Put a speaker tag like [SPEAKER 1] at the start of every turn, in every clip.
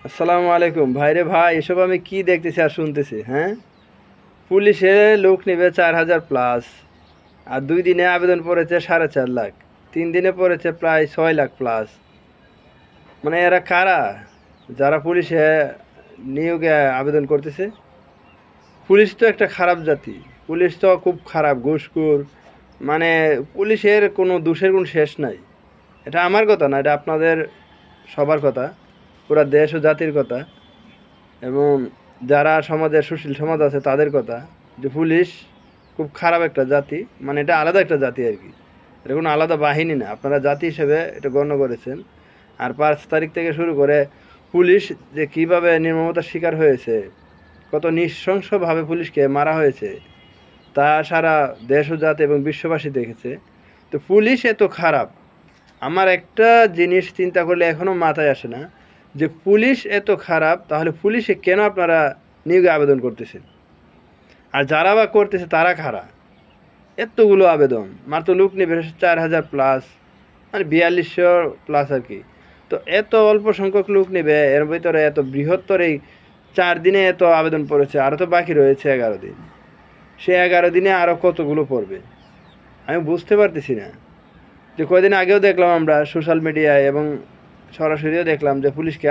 [SPEAKER 1] আসসালামু আলাইকুম ভাইরে ভাই, এসব আমি কি দেখতেছি আর শুনতেছি? হ্যাঁ, পুলিশে লোক নেবে 4,000 প্লাস, আর 2 দিনে আবেদন পড়েছে 4.5 লাখ, 3 দিনে পড়েছে প্রায় 6 লাখ প্লাস। মানে এরা কারা যারা পুলিশে নিয়োগে আবেদন করতেছে? পুলিশ তো একটা খারাপ জাতি, পুলিশ তো খুব খারাপ, ঘুষখোর। মানে পুলিশের কোনো দোষের কোনো শেষ নাই। এটা আমার কথা না, এটা আপনাদের সবার কথা, পুরা দেশ ও জাতির কথা, এবং যারা সমাজের সুশীল সমাজ আছে তাদের কথা, যে পুলিশ খুব খারাপ একটা জাতি। মানে এটা আলাদা একটা জাতি আর কি, এটা কোনো আলাদা বাহিনী না, আপনারা জাতি হিসেবে এটা গণ্য করেছেন। আর 5 তারিখ থেকে শুরু করে পুলিশ যে কীভাবে নির্মমতার শিকার হয়েছে, কত নৃশংসভাবে পুলিশকে মারা হয়েছে, তা সারা দেশ ও জাতি এবং বিশ্ববাসী দেখেছে। তো পুলিশ এত খারাপ, আমার একটা জিনিস চিন্তা করলে এখনও মাথায় আসে না, যে পুলিশ এত খারাপ, তাহলে পুলিশে কেন আপনারা নিয়োগে আবেদন করতেছেন? আর যারা বা করতেছে তারা খারাপ। এতগুলো আবেদন, মাত্র লোক নেবে 4,000 প্লাস, মানে 4200 প্লাস আর কি। তো এত অল্প সংখ্যক লোক নেবে, এর ভিতরে এত বৃহত্তর এই 4 দিনে এত আবেদন পড়েছে, আরও তো বাকি রয়েছে 11 দিন। সে 11 দিনে আরও কতগুলো পড়বে আমি বুঝতে পারতেছি না। যে কয়দিন আগেও দেখলাম আমরা সোশ্যাল মিডিয়ায়, এবং সরাসরিও দেখলাম যে পুলিশকে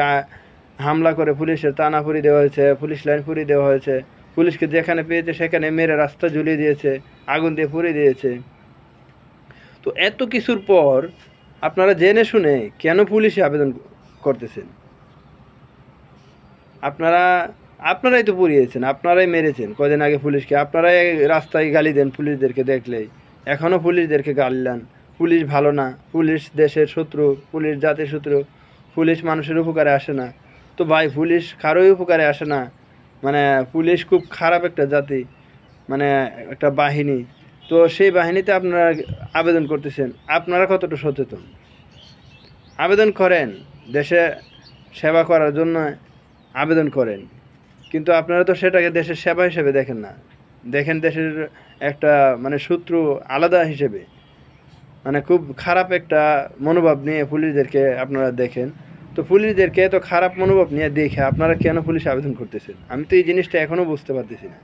[SPEAKER 1] হামলা করে পুলিশের টানাপুরি দেওয়া হয়েছে, পুলিশ লাইন পুড়িয়ে দেওয়া হয়েছে, পুলিশকে যেখানে পেয়েছে সেখানে মেরে রাস্তা ঝুলিয়ে দিয়েছে, আগুন দিয়ে পুড়িয়ে দিয়েছে। তো এত কিছুর পর আপনারা জেনে শুনে কেন পুলিশে আবেদন করতেছেন? আপনারা আপনারাই তো পুড়িয়েছেন, আপনারাই মেরেছেন কয়দিন আগে পুলিশকে, আপনারাই রাস্তায় গালি দেন পুলিশদেরকে দেখলেই। এখনও পুলিশদেরকে গালি দেন, পুলিশ ভালো না, পুলিশ দেশের শত্রু, পুলিশ জাতির শত্রু, পুলিশ মানুষের উপকারে আসে না। তো ভাই, পুলিশ কারোই উপকারে আসে না। মানে পুলিশ খুব খারাপ একটা জাতি, মানে একটা বাহিনী। তো সেই বাহিনীতে আপনারা আবেদন করতেছেন, আপনারা কতটা সচেতন? আবেদন করেন, দেশে সেবা করার জন্য আবেদন করেন, কিন্তু আপনারা তো সেটাকে দেশের সেবা হিসেবে দেখেন না, দেখেন দেশের একটা মানে শত্রু আলাদা হিসেবে। মানে খুব খারাপ একটা মনোভাব নিয়ে পুলিশদেরকে আপনারা দেখেন। তো পুলিশদেরকে এত খারাপ মনোভাব নিয়ে দেখে আপনারা কেন পুলিশে আবেদন করতেছেন? আমি তো এই জিনিসটা এখনও বুঝতে পারতেছি না।